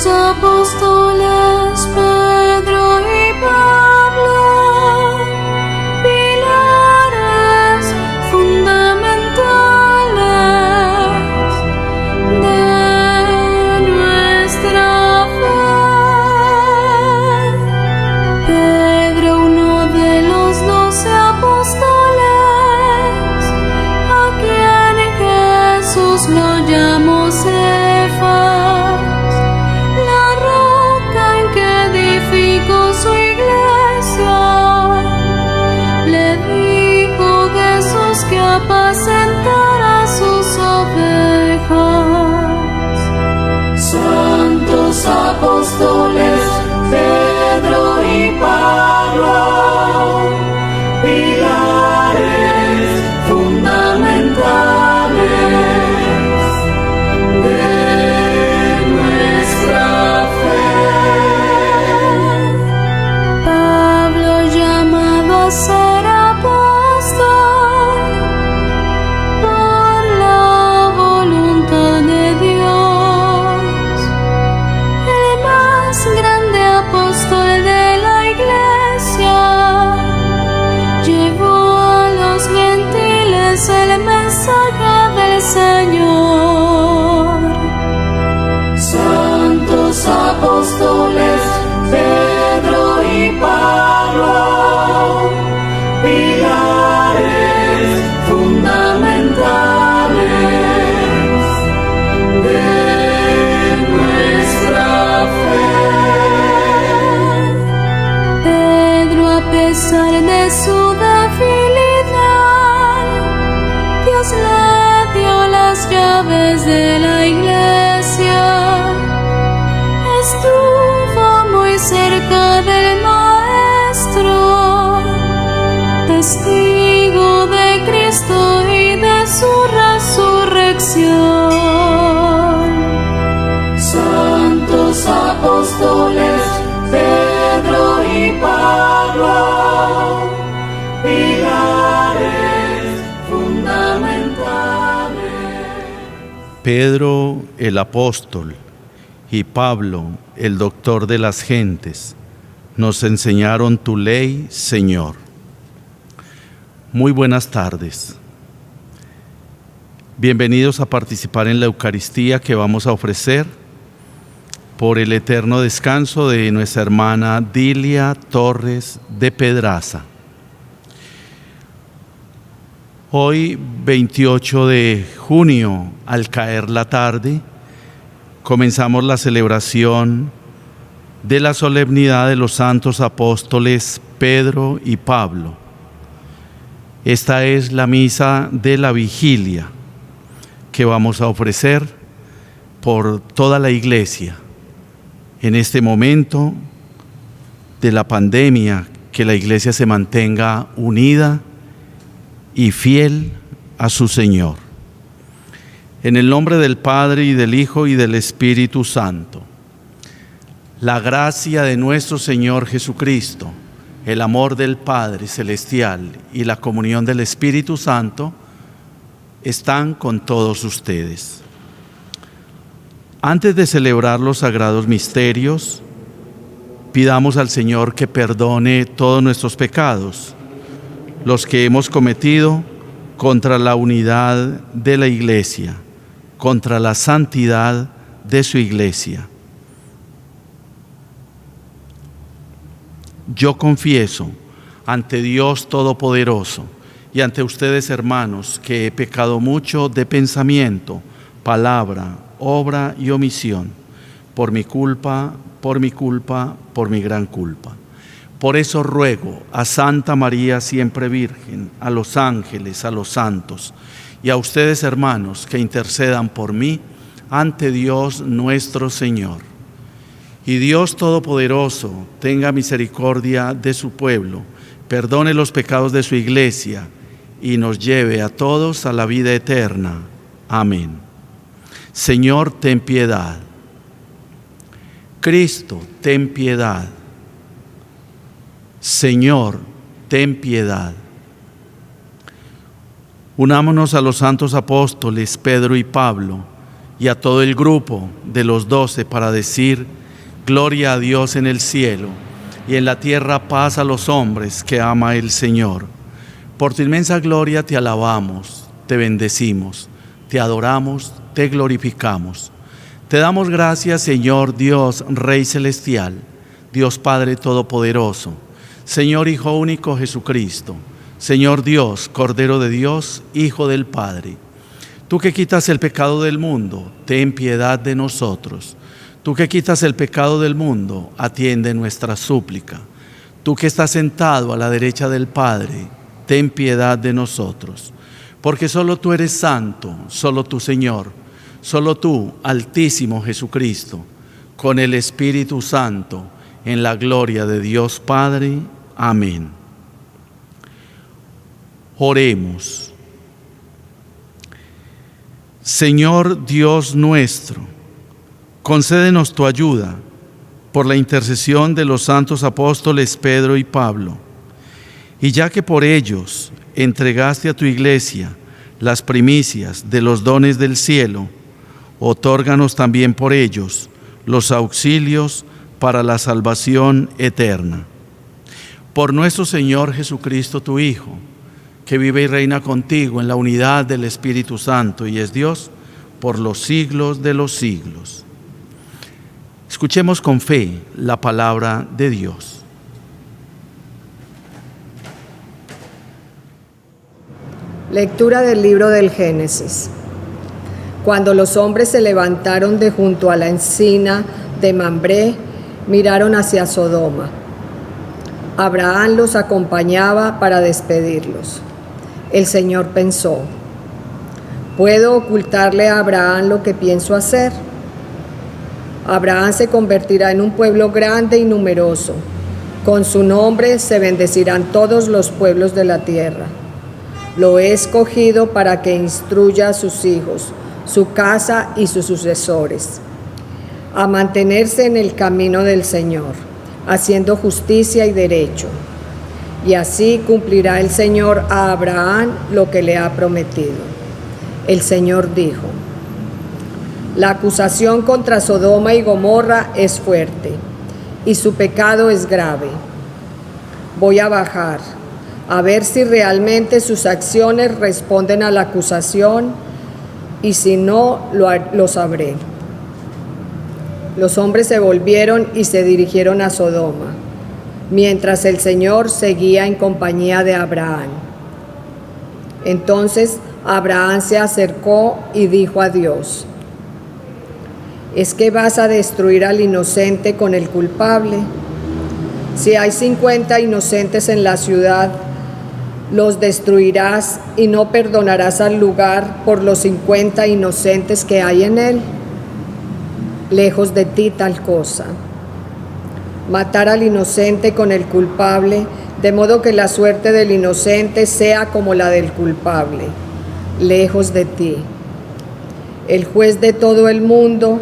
apóstoles Pedro y Pablo, pilares fundamentales de nuestra fe. Pedro, uno de los 12 apóstoles, a quien Jesús lo llamó Cefas, su iglesia, le dijo Jesús que apacentara sus ovejas. Santos apóstoles Pedro y Pablo, pilares fundamentales de nuestra fe. Ser apóstol por la voluntad de Dios, el más grande apóstol de la iglesia, llevó a los gentiles el mensaje del Señor. Santos apóstoles Pedro y Pablo, pilares fundamentales de nuestra fe. Pedro, a pesar de su debilidad, Dios le dio las llaves de la iglesia. Estuvo muy cerca del Maestro, testigo de Cristo y de su resurrección. Santos apóstoles Pedro y Pablo, pilares fundamentales. Pedro, el apóstol, y Pablo, el doctor de las gentes, nos enseñaron tu ley, Señor. Muy buenas tardes. Bienvenidos a participar en la Eucaristía que vamos a ofrecer por el eterno descanso de nuestra hermana Dilia Torres de Pedraza. Hoy, 28 de junio, al caer la tarde, comenzamos la celebración de la solemnidad de los santos apóstoles Pedro y Pablo. Esta es la misa de la vigilia que vamos a ofrecer por toda la iglesia en este momento de la pandemia, que la iglesia se mantenga unida y fiel a su Señor. En el nombre del Padre, y del Hijo, y del Espíritu Santo. La gracia de nuestro Señor Jesucristo, el amor del Padre Celestial y la comunión del Espíritu Santo están con todos ustedes. Antes de celebrar los sagrados misterios, pidamos al Señor que perdone todos nuestros pecados, los que hemos cometido contra la unidad de la Iglesia, contra la santidad de su Iglesia. Yo confieso ante Dios Todopoderoso y ante ustedes, hermanos, que he pecado mucho de pensamiento, palabra, obra y omisión, por mi culpa, por mi gran culpa. Por eso ruego a Santa María siempre Virgen, a los ángeles, a los santos, y a ustedes, hermanos, que intercedan por mí ante Dios nuestro Señor. Y Dios Todopoderoso tenga misericordia de su pueblo, perdone los pecados de su iglesia y nos lleve a todos a la vida eterna. Amén. Señor, ten piedad. Cristo, ten piedad. Señor, ten piedad. Unámonos a los santos apóstoles Pedro y Pablo y a todo el grupo de los 12 para decir: gloria a Dios en el cielo y en la tierra paz a los hombres que ama el Señor. Por tu inmensa gloria te alabamos, te bendecimos, te adoramos, te glorificamos. Te damos gracias, Señor Dios, Rey Celestial, Dios Padre Todopoderoso, Señor Hijo único Jesucristo, Señor Dios, Cordero de Dios, Hijo del Padre. Tú que quitas el pecado del mundo, ten piedad de nosotros. Tú que quitas el pecado del mundo, atiende nuestra súplica. Tú que estás sentado a la derecha del Padre, ten piedad de nosotros. Porque solo tú eres santo, solo tú, Señor, solo tú, Altísimo Jesucristo, con el Espíritu Santo, en la gloria de Dios Padre. Amén. Oremos. Señor Dios nuestro, concédenos tu ayuda por la intercesión de los santos apóstoles Pedro y Pablo, y ya que por ellos entregaste a tu iglesia las primicias de los dones del cielo, otórganos también por ellos los auxilios para la salvación eterna. Por nuestro Señor Jesucristo, tu Hijo, que vive y reina contigo en la unidad del Espíritu Santo y es Dios por los siglos de los siglos. Escuchemos con fe la palabra de Dios. Lectura del libro del Génesis. Cuando los hombres se levantaron de junto a la encina de Mambré, miraron hacia Sodoma. Abraham los acompañaba para despedirlos. El Señor pensó: ¿puedo ocultarle a Abraham lo que pienso hacer? Abraham se convertirá en un pueblo grande y numeroso. Con su nombre se bendecirán todos los pueblos de la tierra. Lo he escogido para que instruya a sus hijos, su casa y sus sucesores, a mantenerse en el camino del Señor, haciendo justicia y derecho. Y así cumplirá el Señor a Abraham lo que le ha prometido. El Señor dijo: la acusación contra Sodoma y Gomorra es fuerte, y su pecado es grave. Voy a bajar, a ver si realmente sus acciones responden a la acusación, y si no, lo sabré. Los hombres se volvieron y se dirigieron a Sodoma, mientras el Señor seguía en compañía de Abraham. Entonces Abraham se acercó y dijo a Dios: ¿es que vas a destruir al inocente con el culpable? Si hay 50 inocentes en la ciudad, los destruirás y no perdonarás al lugar por los 50 inocentes que hay en él. Lejos de ti tal cosa. Matar al inocente con el culpable, de modo que la suerte del inocente sea como la del culpable. Lejos de ti. El juez de todo el mundo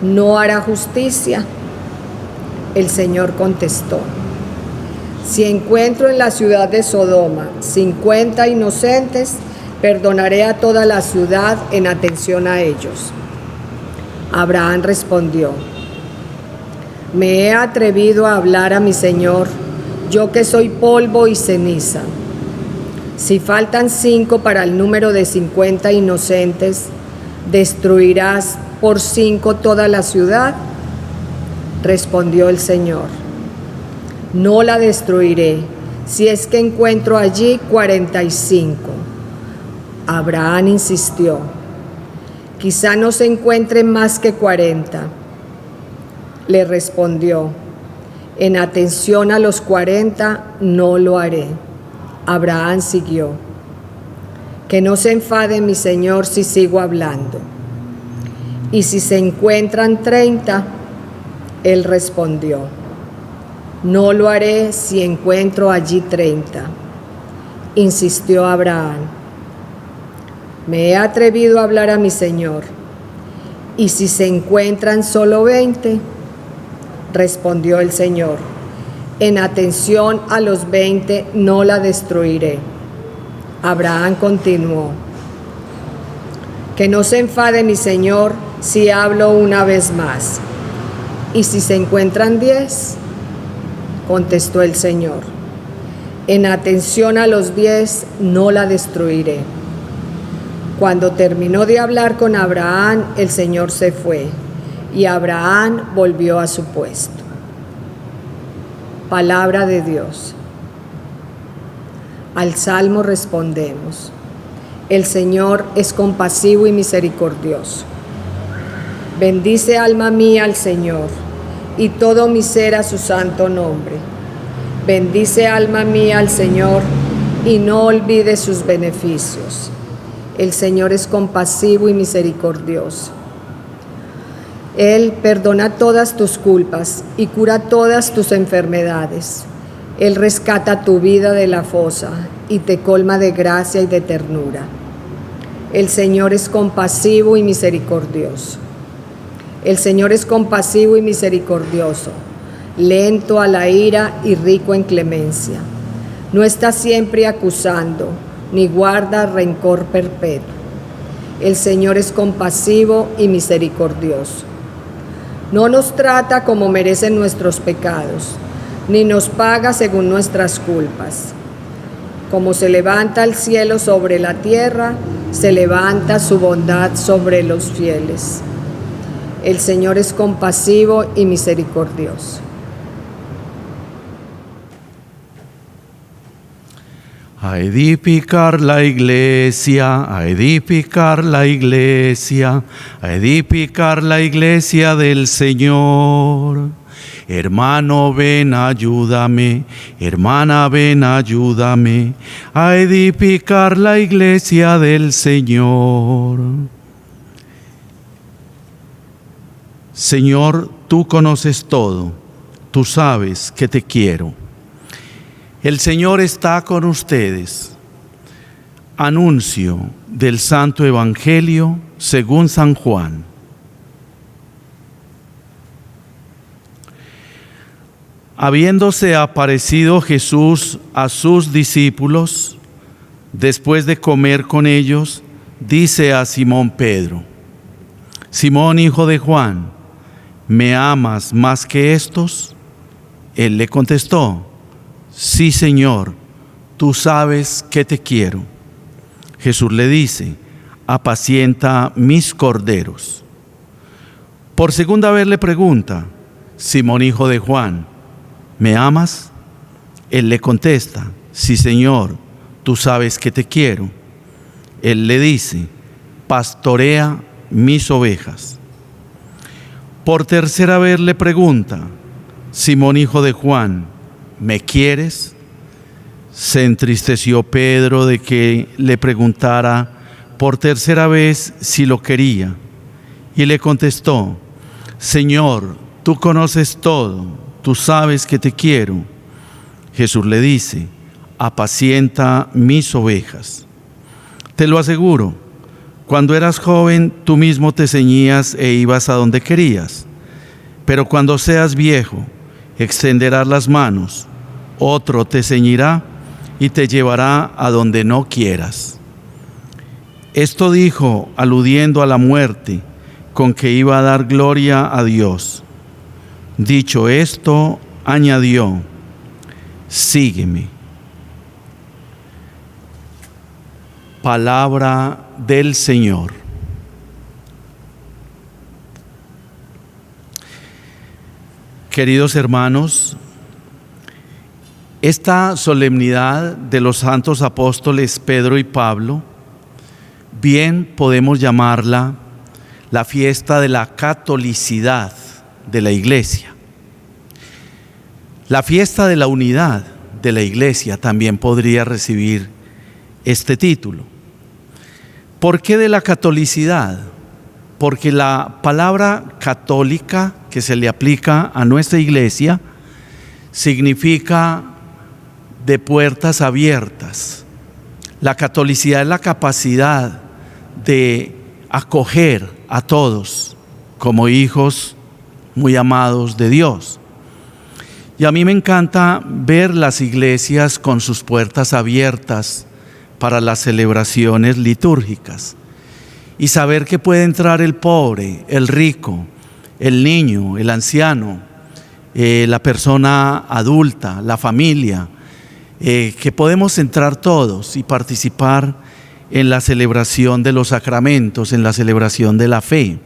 no hará justicia. El Señor contestó: si encuentro en la ciudad de Sodoma 50 inocentes, perdonaré a toda la ciudad en atención a ellos. Abraham respondió: me he atrevido a hablar a mi Señor, yo que soy polvo y ceniza. Si faltan 5 para el número de 50 inocentes, ¿destruirás por 5 toda la ciudad? Respondió el Señor: no la destruiré, si es que encuentro allí 45. Abraham insistió: quizá no se encuentren más que 40. Le respondió: en atención a los 40 no lo haré. Abraham siguió: que no se enfade mi Señor si sigo hablando. Y si se encuentran 30, él respondió: no lo haré si encuentro allí 30. Insistió Abraham: me he atrevido a hablar a mi Señor. ¿Y si se encuentran solo 20? Respondió el Señor: en atención a los 20 no la destruiré. Abraham continuó: Que no se enfade mi Señor si hablo una vez más. ¿Y si se encuentran 10? Contestó el Señor. En atención a los 10 no la destruiré. Cuando terminó de hablar con Abraham, el Señor se fue, y Abraham volvió a su puesto. Palabra de Dios. Al salmo respondemos: el Señor es compasivo y misericordioso. Bendice alma mía al Señor, y todo mi ser a su santo nombre. Bendice alma mía al Señor, y no olvide sus beneficios. El Señor es compasivo y misericordioso. Él perdona todas tus culpas y cura todas tus enfermedades. Él rescata tu vida de la fosa y te colma de gracia y de ternura. El Señor es compasivo y misericordioso. El Señor es compasivo y misericordioso, lento a la ira y rico en clemencia. No está siempre acusando, ni guarda rencor perpetuo. El Señor es compasivo y misericordioso. No nos trata como merecen nuestros pecados, ni nos paga según nuestras culpas. Como se levanta el cielo sobre la tierra, se levanta su bondad sobre los fieles. El Señor es compasivo y misericordioso. A edificar la iglesia, a edificar la iglesia, a edificar la iglesia del Señor. Hermano, ven, ayúdame, hermana, ven, ayúdame, a edificar la iglesia del Señor. Señor, tú conoces todo, tú sabes que te quiero. El Señor está con ustedes. Anuncio del Santo Evangelio según San Juan. Habiéndose aparecido Jesús a sus discípulos, después de comer con ellos, dice a Simón Pedro: Simón, hijo de Juan, ¿me amas más que estos? Él le contestó: Sí, Señor, tú sabes que te quiero. Jesús le dice: apacienta mis corderos. Por segunda vez le pregunta: Simón, hijo de Juan, ¿me amas? Él le contesta: Sí, Señor, tú sabes que te quiero. Él le dice: pastorea mis ovejas. Por tercera vez le pregunta: Simón, hijo de Juan, ¿me quieres? Se entristeció Pedro de que le preguntara por tercera vez si lo quería, y le contestó: Señor, tú conoces todo, tú sabes que te quiero. Jesús le dice: apacienta mis ovejas. Te lo aseguro, cuando eras joven tú mismo te ceñías e ibas a donde querías, pero cuando seas viejo extenderás las manos, otro te ceñirá y te llevará a donde no quieras. Esto dijo aludiendo a la muerte con que iba a dar gloria a Dios. Dicho esto, añadió: sígueme. Palabra del Señor. Queridos hermanos, esta solemnidad de los santos apóstoles Pedro y Pablo, bien podemos llamarla la fiesta de la catolicidad de la Iglesia. La fiesta de la unidad de la Iglesia también podría recibir este título. ¿Por qué de la catolicidad? Porque la palabra católica que se le aplica a nuestra Iglesia significa de puertas abiertas. La catolicidad es la capacidad de acoger a todos como hijos muy amados de Dios. Y a mí me encanta ver las iglesias con sus puertas abiertas para las celebraciones litúrgicas. y saber que puede entrar el pobre, el rico, el niño, el anciano, la persona adulta, la familia, que podemos entrar todos y participar en la celebración de los sacramentos, en la celebración de la fe.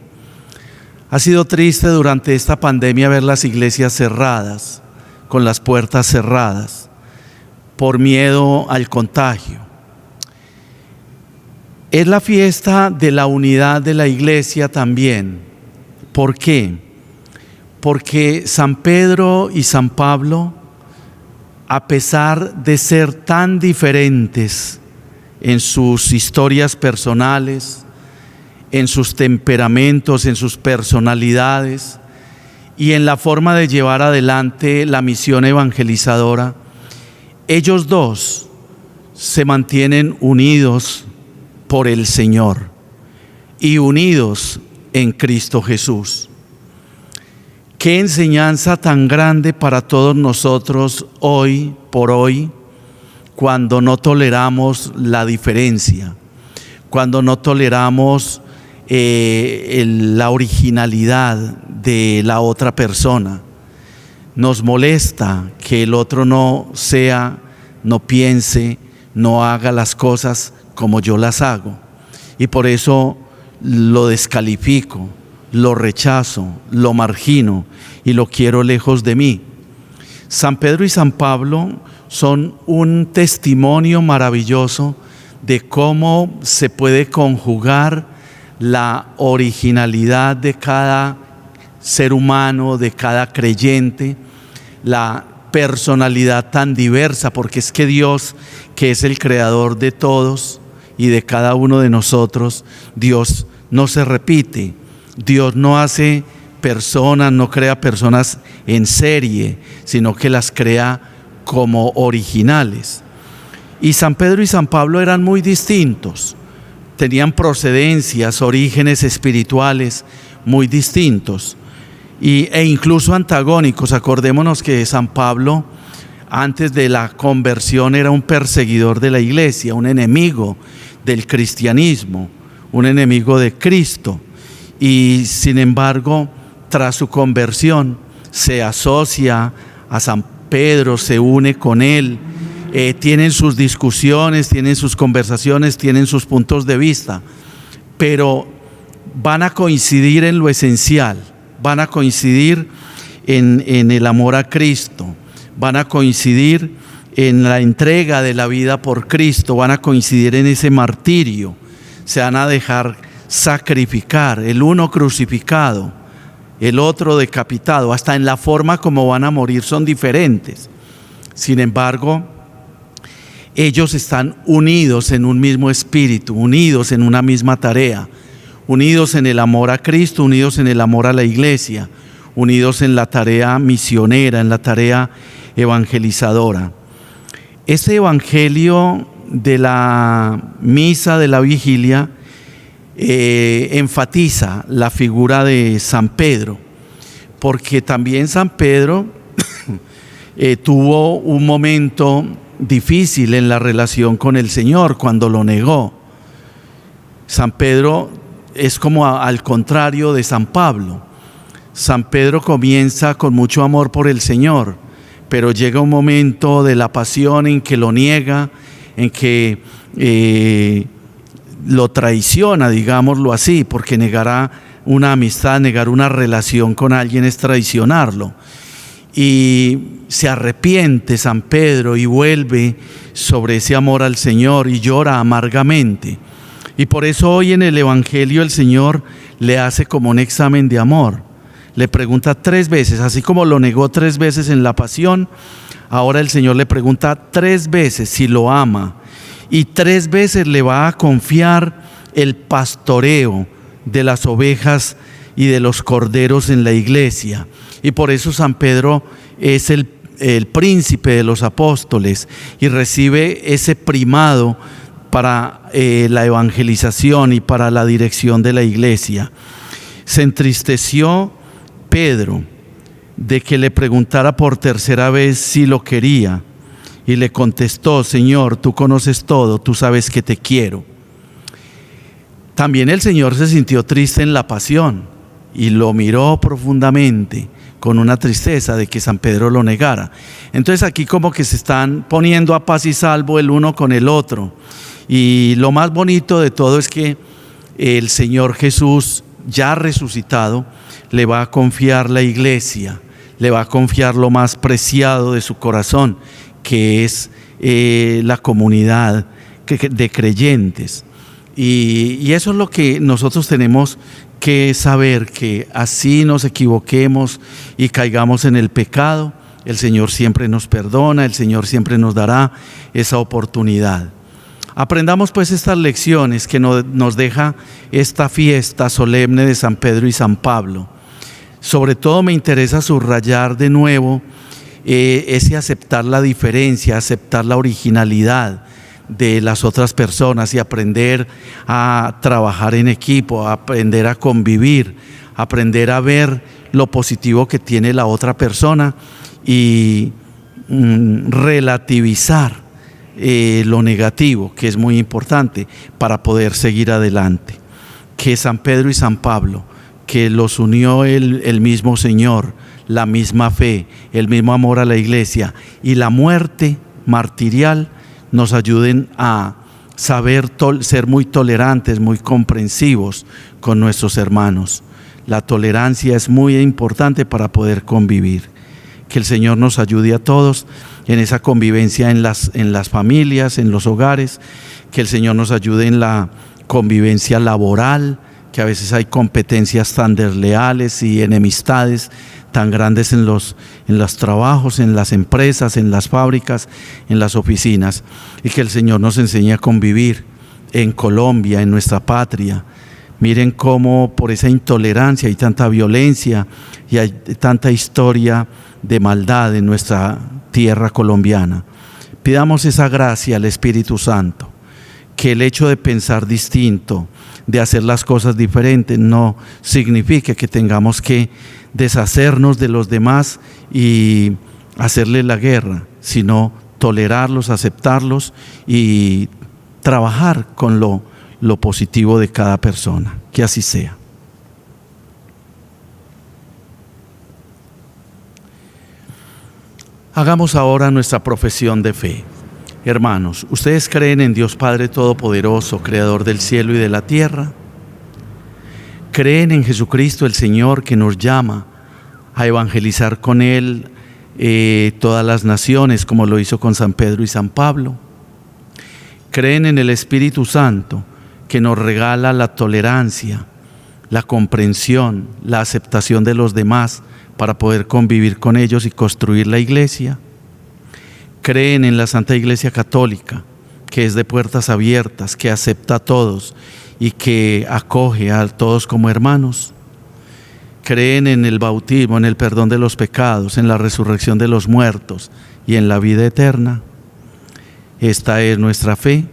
Ha sido triste durante esta pandemia ver las iglesias cerradas, con las puertas cerradas, por miedo al contagio. Es la fiesta de la unidad de la iglesia también. ¿Por qué? Porque San Pedro y San Pablo, a pesar de ser tan diferentes en sus historias personales, en sus temperamentos, en sus personalidades y en la forma de llevar adelante la misión evangelizadora, ellos dos se mantienen unidos por el Señor y unidos en Cristo Jesús. Qué enseñanza tan grande para todos nosotros hoy por hoy, cuando no toleramos la diferencia, cuando no toleramos la originalidad de la otra persona. Nos molesta que el otro no sea, no piense, no haga las cosas como yo las hago, y por eso lo descalifico, lo rechazo, lo margino y lo quiero lejos de mí. San Pedro y San Pablo son un testimonio maravilloso de cómo se puede conjugar la originalidad de cada ser humano, de cada creyente, la personalidad tan diversa, porque es que Dios, que es el creador de todos y de cada uno de nosotros, Dios no se repite, Dios no hace personas, no crea personas en serie, sino que las crea como originales. Y San Pedro y San Pablo eran muy distintos, tenían procedencias, orígenes espirituales muy distintos e incluso antagónicos. Acordémonos que San Pablo, antes de la conversión, era un perseguidor de la iglesia, un enemigo del cristianismo, un enemigo de Cristo, y sin embargo, tras su conversión, se asocia a San Pedro, se une con él, tienen sus discusiones, tienen sus conversaciones, tienen sus puntos de vista, pero van a coincidir en lo esencial, van a coincidir en el amor a Cristo, van a coincidir en la entrega de la vida por Cristo, van a coincidir en ese martirio, se van a dejar sacrificar, el uno crucificado, el otro decapitado, hasta en la forma como van a morir son diferentes. Sin embargo, ellos están unidos en un mismo espíritu, unidos en una misma tarea, unidos en el amor a Cristo, unidos en el amor a la iglesia, unidos en la tarea misionera, en la tarea evangelizadora. Este evangelio de la misa de la vigilia enfatiza la figura de San Pedro, porque también San Pedro tuvo un momento difícil en la relación con el Señor cuando lo negó. San Pedro es como al contrario de San Pablo. San Pedro comienza con mucho amor por el Señor, pero llega un momento de la pasión en que lo niega, en que lo traiciona, digámoslo así, porque negará una amistad, negar una relación con alguien es traicionarlo. Y se arrepiente San Pedro y vuelve sobre ese amor al Señor y llora amargamente. Y por eso hoy en el Evangelio el Señor le hace como un examen de amor. Le pregunta 3 veces, así como lo negó 3 veces en la pasión, ahora el Señor le pregunta 3 veces si lo ama. Y 3 veces le va a confiar el pastoreo de las ovejas y de los corderos en la iglesia. Y por eso San Pedro es el príncipe de los apóstoles y recibe ese primado para la evangelización y para la dirección de la iglesia. Se entristeció Pedro de que le preguntara por 3ª vez si lo quería, y le contestó: Señor, tú conoces todo, tú sabes que te quiero. También el Señor se sintió triste en la pasión y lo miró profundamente con una tristeza de que San Pedro lo negara. Entonces aquí como que se están poniendo a paz y salvo el uno con el otro. Y lo más bonito de todo es que el Señor Jesús, ya resucitado, le va a confiar la iglesia, le va a confiar lo más preciado de su corazón, que es la comunidad de creyentes. Y eso es lo que nosotros tenemos que saber, que así nos equivoquemos y caigamos en el pecado, el Señor siempre nos perdona, el Señor siempre nos dará esa oportunidad. Aprendamos pues estas lecciones que nos deja esta fiesta solemne de San Pedro y San Pablo. Sobre todo me interesa subrayar de nuevo ese aceptar la diferencia, aceptar la originalidad de las otras personas y aprender a trabajar en equipo, aprender a convivir, aprender a ver lo positivo que tiene la otra persona y relativizar lo negativo, que es muy importante para poder seguir adelante. Que San Pedro y San Pablo, que los unió el mismo Señor, la misma fe, el mismo amor a la iglesia y la muerte martirial, nos ayuden a saber ser muy tolerantes, muy comprensivos con nuestros hermanos. La tolerancia es muy importante para poder convivir. Que el Señor nos ayude a todos en esa convivencia en las familias, en los hogares. Que el Señor nos ayude en la convivencia laboral, que a veces hay competencias tan desleales y enemistades tan grandes en los trabajos, en las empresas, en las fábricas, en las oficinas, y que el Señor nos enseñe a convivir en Colombia, en nuestra patria. Miren cómo por esa intolerancia hay tanta violencia y hay tanta historia de maldad en nuestra tierra colombiana. Pidamos esa gracia al Espíritu Santo, que el hecho de pensar distinto, de hacer las cosas diferentes, no signifique que tengamos que deshacernos de los demás y hacerle la guerra, sino tolerarlos, aceptarlos y trabajar con lo positivo de cada persona. Que así sea. Hagamos ahora nuestra profesión de fe. Hermanos, ¿ustedes creen en Dios Padre Todopoderoso, Creador del cielo y de la tierra? ¿Creen en Jesucristo el Señor, que nos llama a evangelizar con Él todas las naciones, como lo hizo con San Pedro y San Pablo? ¿Creen en el Espíritu Santo, que nos regala la tolerancia, la comprensión, la aceptación de los demás para poder convivir con ellos y construir la iglesia? ¿Creen en la Santa Iglesia Católica, que es de puertas abiertas, que acepta a todos y que acoge a todos como hermanos? ¿Creen en el bautismo, en el perdón de los pecados, en la resurrección de los muertos y en la vida eterna? Esta es nuestra fe,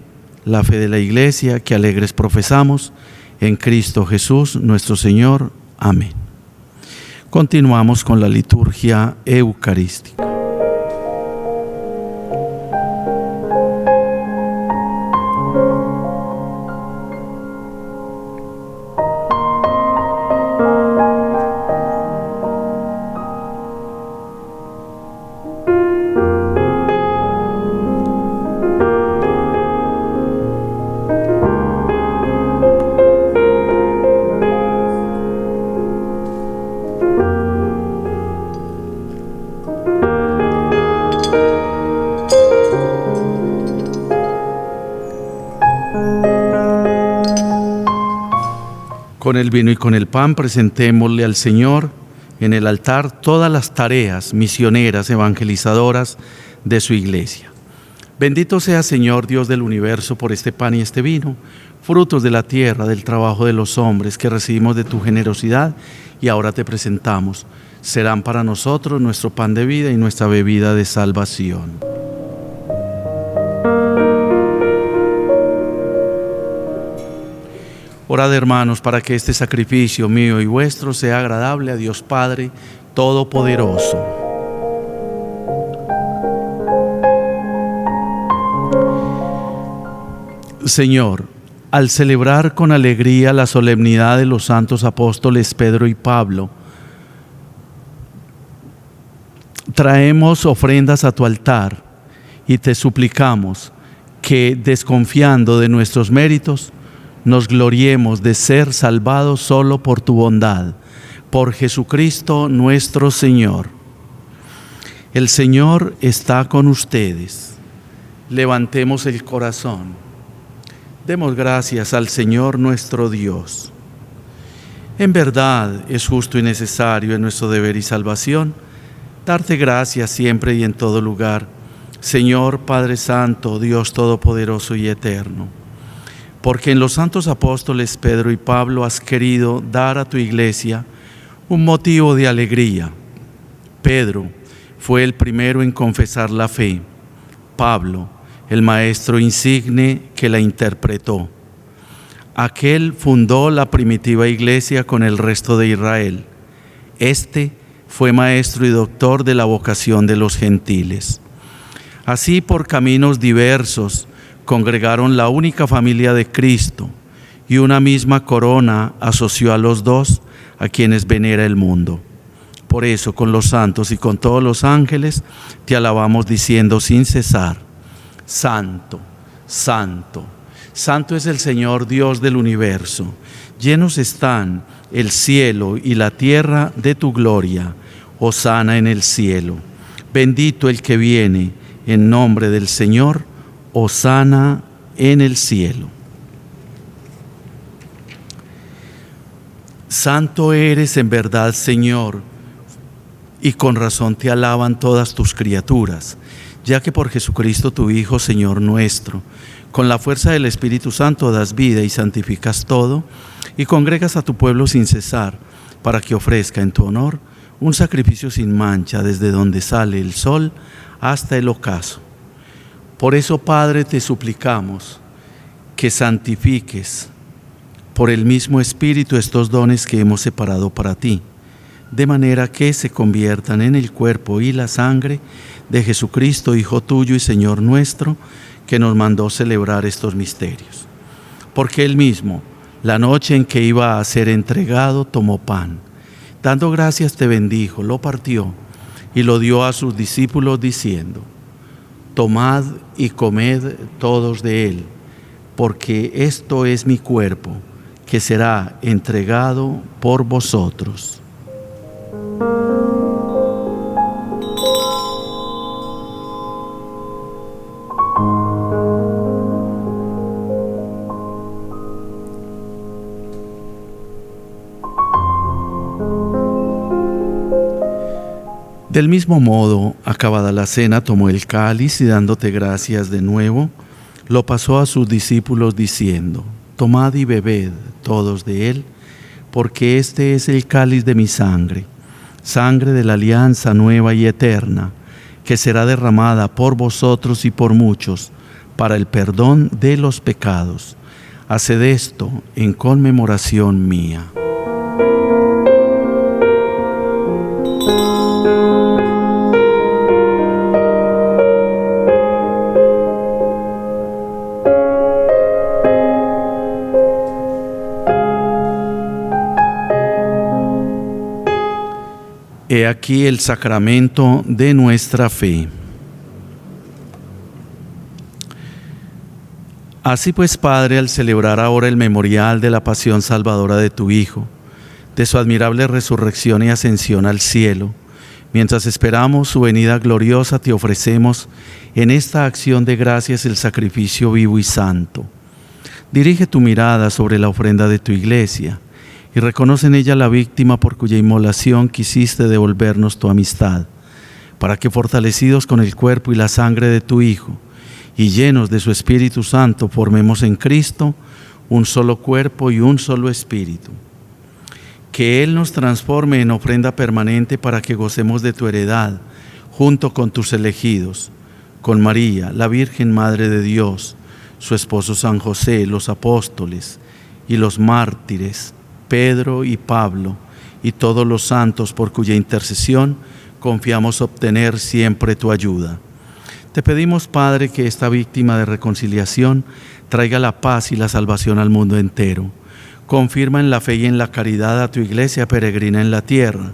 la fe de la Iglesia, que alegres profesamos en Cristo Jesús nuestro Señor. Amén. Continuamos con la liturgia eucarística. Con el vino y con el pan presentémosle al Señor en el altar todas las tareas misioneras, evangelizadoras de su iglesia. Bendito sea, Señor Dios del universo, por este pan y este vino, frutos de la tierra, del trabajo de los hombres que recibimos de tu generosidad y ahora te presentamos. Serán para nosotros nuestro pan de vida y nuestra bebida de salvación. Orad, hermanos, para que este sacrificio mío y vuestro sea agradable a Dios Padre Todopoderoso. Señor, Al celebrar con alegría la solemnidad de los santos apóstoles Pedro y Pablo, traemos ofrendas a tu altar y te suplicamos que, desconfiando de nuestros méritos, nos gloriemos de ser salvados solo por tu bondad, por Jesucristo nuestro Señor. El Señor está con ustedes. Levantemos el corazón. Demos gracias al Señor nuestro Dios. En verdad es justo y necesario en nuestro deber y salvación darte gracias siempre y en todo lugar, Señor Padre Santo, Dios Todopoderoso y Eterno, porque en los santos apóstoles Pedro y Pablo has querido dar a tu iglesia un motivo de alegría. Pedro fue el primero en confesar la fe, Pablo el maestro insigne que la interpretó. Aquel fundó la primitiva iglesia con el resto de Israel. Este fue maestro y doctor de la vocación de los gentiles. Así, por caminos diversos, congregaron la única familia de Cristo, y una misma corona asoció a los dos, a quienes venera el mundo. Por eso, con los santos y con todos los ángeles, te alabamos diciendo sin cesar: Santo, Santo, Santo es el Señor Dios del universo. Llenos están el cielo y la tierra de tu gloria. Hosana en el cielo. Bendito el que viene en nombre del Señor. Hosana en el cielo. Santo eres en verdad, Señor, y con razón te alaban todas tus criaturas, ya que por Jesucristo tu Hijo, Señor nuestro, con la fuerza del Espíritu Santo das vida y santificas todo, y congregas a tu pueblo sin cesar, para que ofrezca en tu honor un sacrificio sin mancha desde donde sale el sol hasta el ocaso. Por eso, Padre, te suplicamos que santifiques por el mismo Espíritu estos dones que hemos separado para ti, de manera que se conviertan en el cuerpo y la sangre de Jesucristo, Hijo tuyo y Señor nuestro, que nos mandó celebrar estos misterios. Porque Él mismo, la noche en que iba a ser entregado, tomó pan. Dando gracias te bendijo, lo partió y lo dio a sus discípulos diciendo: Tomad y comed todos de él, porque esto es mi cuerpo, que será entregado por vosotros. Del mismo modo, acabada la cena, tomó el cáliz y dándote gracias de nuevo, lo pasó a sus discípulos diciendo: Tomad y bebed todos de él, porque este es el cáliz de mi sangre, sangre de la alianza nueva y eterna, que será derramada por vosotros y por muchos para el perdón de los pecados. Haced esto en conmemoración mía. He aquí el sacramento de nuestra fe. Así pues, Padre, al celebrar ahora el memorial de la pasión salvadora de tu Hijo, de su admirable resurrección y ascensión al cielo, mientras esperamos su venida gloriosa, te ofrecemos en esta acción de gracias el sacrificio vivo y santo. Dirige tu mirada sobre la ofrenda de tu iglesia, y reconoce en ella la víctima por cuya inmolación quisiste devolvernos tu amistad, para que, fortalecidos con el cuerpo y la sangre de tu Hijo, y llenos de su Espíritu Santo, formemos en Cristo un solo cuerpo y un solo espíritu. Que Él nos transforme en ofrenda permanente para que gocemos de tu heredad, junto con tus elegidos, con María, la Virgen Madre de Dios, su esposo San José, los apóstoles y los mártires, Pedro y Pablo, y todos los santos por cuya intercesión confiamos obtener siempre tu ayuda. Te pedimos, Padre, que esta víctima de reconciliación traiga la paz y la salvación al mundo entero. Confirma en la fe y en la caridad a tu iglesia peregrina en la tierra,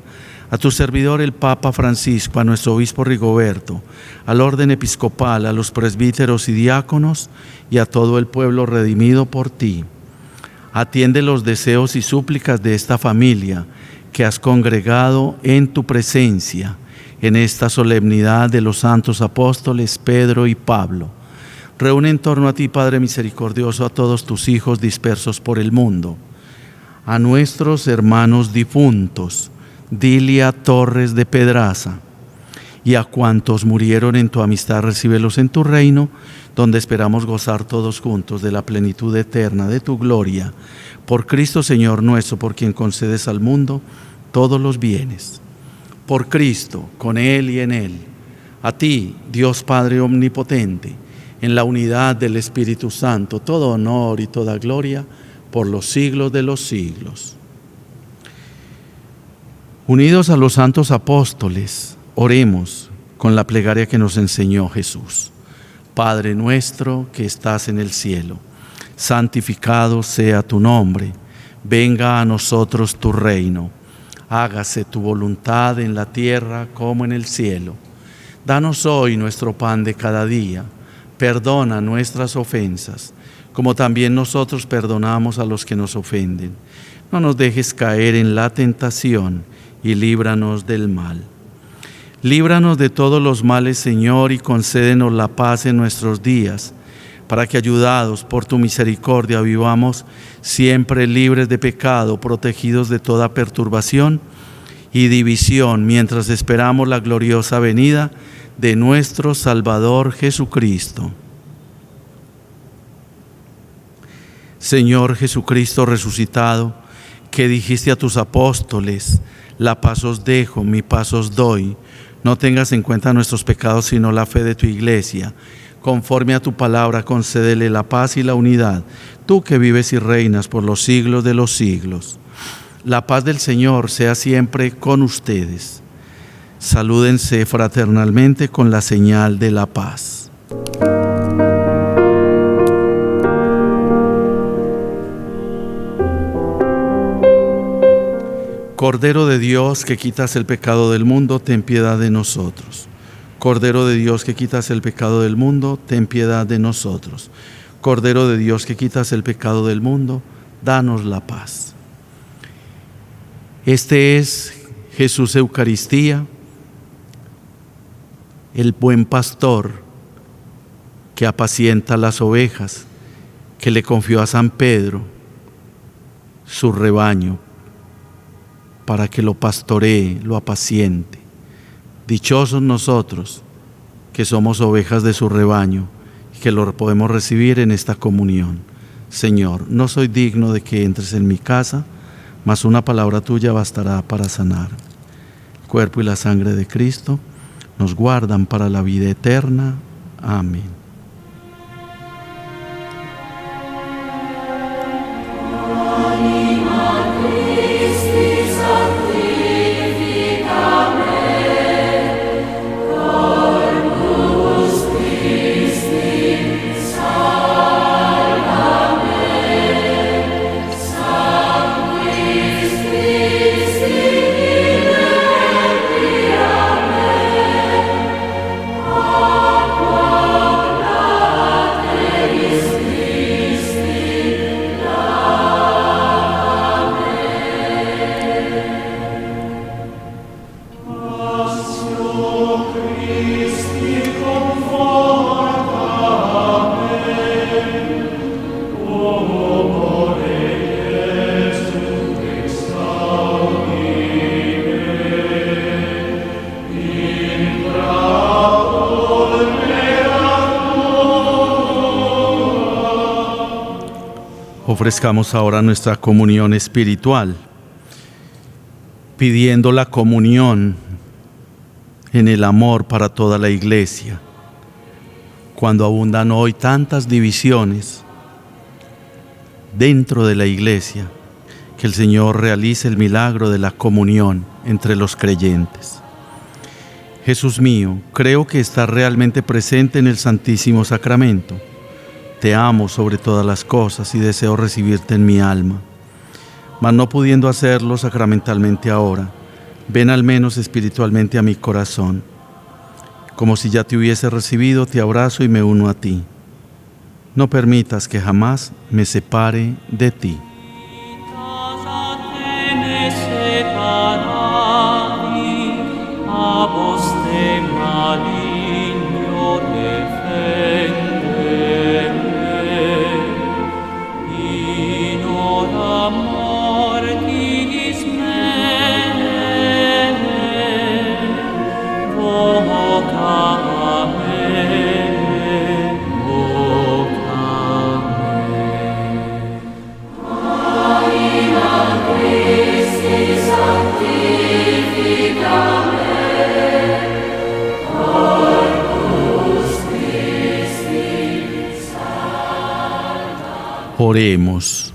a tu servidor el Papa Francisco, a nuestro obispo Rigoberto, al orden episcopal, a los presbíteros y diáconos y a todo el pueblo redimido por ti. Atiende los deseos y súplicas de esta familia que has congregado en tu presencia en esta solemnidad de los santos apóstoles Pedro y Pablo. Reúne en torno a ti, Padre misericordioso, a todos tus hijos dispersos por el mundo, a nuestros hermanos difuntos, Dilia Torres de Pedraza, y a cuantos murieron en tu amistad, recíbelos en tu reino, donde esperamos gozar todos juntos de la plenitud eterna de tu gloria. Por Cristo Señor nuestro, por quien concedes al mundo todos los bienes. Por Cristo, con Él y en Él, a ti, Dios Padre omnipotente, en la unidad del Espíritu Santo, todo honor y toda gloria por los siglos de los siglos. Unidos a los santos apóstoles, oremos con la plegaria que nos enseñó Jesús. Padre nuestro que estás en el cielo, santificado sea tu nombre, venga a nosotros tu reino. Hágase tu voluntad en la tierra como en el cielo. Danos hoy nuestro pan de cada día. Perdona nuestras ofensas, como también nosotros perdonamos a los que nos ofenden. No nos dejes caer en la tentación y líbranos del mal. Líbranos de todos los males, Señor, y concédenos la paz en nuestros días, para que, ayudados por tu misericordia, vivamos siempre libres de pecado, protegidos de toda perturbación y división, mientras esperamos la gloriosa venida de nuestro Salvador Jesucristo. Señor Jesucristo resucitado, que dijiste a tus apóstoles: la paz os dejo, mi paz os doy. No tengas en cuenta nuestros pecados, sino la fe de tu iglesia. Conforme a tu palabra, concédele la paz y la unidad, tú que vives y reinas por los siglos de los siglos. La paz del Señor sea siempre con ustedes. Salúdense fraternalmente con la señal de la paz. Cordero de Dios, que quitas el pecado del mundo, ten piedad de nosotros. Cordero de Dios, que quitas el pecado del mundo, ten piedad de nosotros. Cordero de Dios, que quitas el pecado del mundo, danos la paz. Este es Jesús Eucaristía, el buen pastor que apacienta las ovejas, que le confió a San Pedro su rebaño para que lo pastoree, lo apaciente. Dichosos nosotros que somos ovejas de su rebaño y que lo podemos recibir en esta comunión. Señor, no soy digno de que entres en mi casa, mas una palabra tuya bastará para sanar. El cuerpo y la sangre de Cristo nos guardan para la vida eterna. Amén. Ofrezcamos ahora nuestra comunión espiritual, pidiendo la comunión en el amor para toda la iglesia. Cuando abundan hoy tantas divisiones dentro de la iglesia, que el Señor realice el milagro de la comunión entre los creyentes. Jesús mío, creo que estás realmente presente en el Santísimo Sacramento. Te amo sobre todas las cosas y deseo recibirte en mi alma. Mas no pudiendo hacerlo sacramentalmente ahora, ven al menos espiritualmente a mi corazón. Como si ya te hubiese recibido, te abrazo y me uno a ti. No permitas que jamás me separe de ti. Oremos.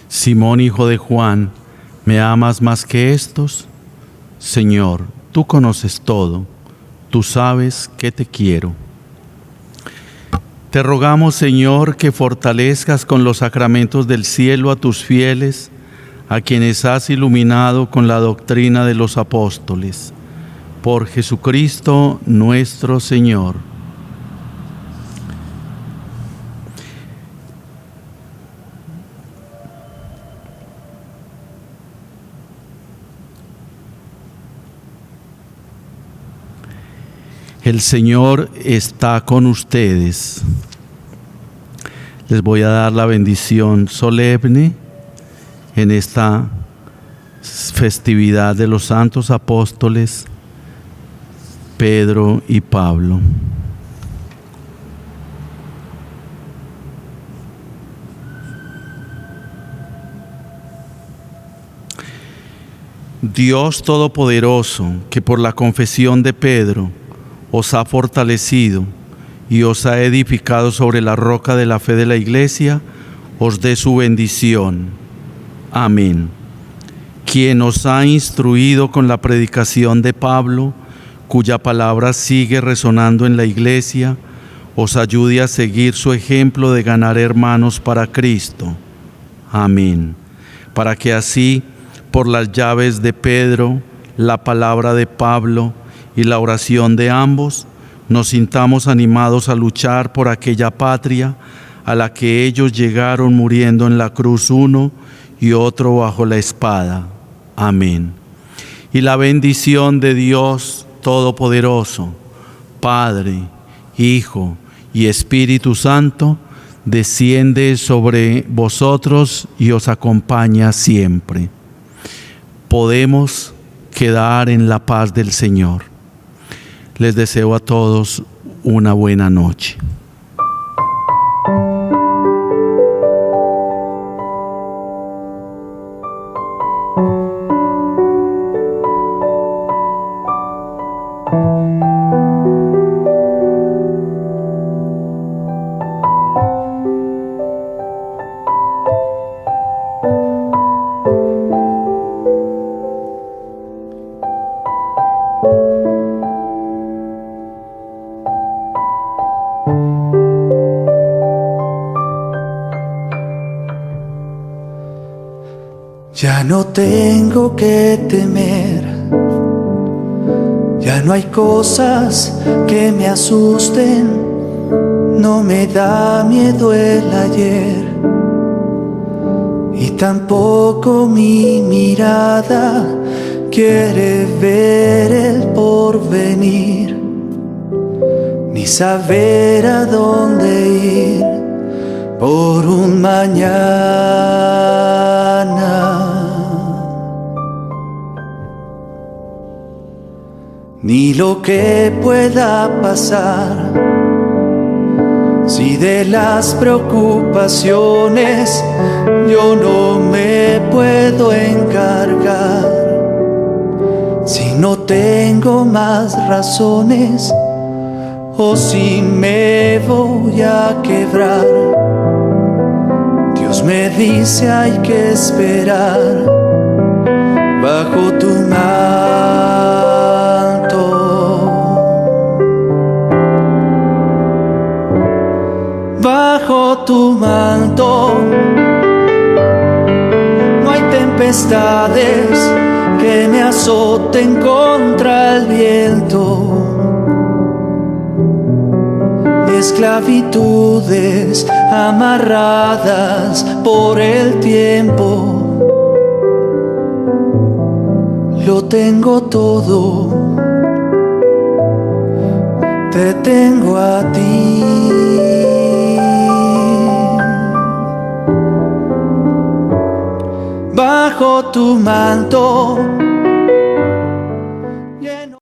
Simón, hijo de Juan, ¿me amas más que estos? Señor, tú conoces todo, tú sabes que te quiero. Te rogamos, Señor, que fortalezcas con los sacramentos del cielo a tus fieles, a quienes has iluminado con la doctrina de los apóstoles. Por Jesucristo nuestro Señor. El Señor está con ustedes. Les voy a dar la bendición solemne en esta festividad de los santos apóstoles Pedro y Pablo. Dios Todopoderoso, que por la confesión de Pedro os ha fortalecido y os ha edificado sobre la roca de la fe de la Iglesia, os dé su bendición. Amén. Quien os ha instruido con la predicación de Pablo, cuya palabra sigue resonando en la Iglesia, os ayude a seguir su ejemplo de ganar hermanos para Cristo. Amén. Para que así, por las llaves de Pedro, la palabra de Pablo y la oración de ambos, nos sintamos animados a luchar por aquella patria a la que ellos llegaron muriendo en la cruz uno y otro bajo la espada. Amén. Y la bendición de Dios Todopoderoso, Padre, Hijo y Espíritu Santo, desciende sobre vosotros y os acompaña siempre. Podemos quedar en la paz del Señor. Les deseo a todos una buena noche. Ya no tengo que temer, ya no hay cosas que me asusten, no me da miedo el ayer y tampoco mi mirada quiere ver el porvenir, ni saber a dónde ir por un mañana. Ni lo que pueda pasar, si de las preocupaciones yo no me puedo encargar, si no tengo más razones o si me voy a quebrar. Dios Dios me dice hay que esperar bajo tu manto. Bajo tu manto no hay tempestades que me azoten contra el viento, ni esclavitudes amarradas por el tiempo. Lo tengo todo, te tengo a ti. Bajo tu manto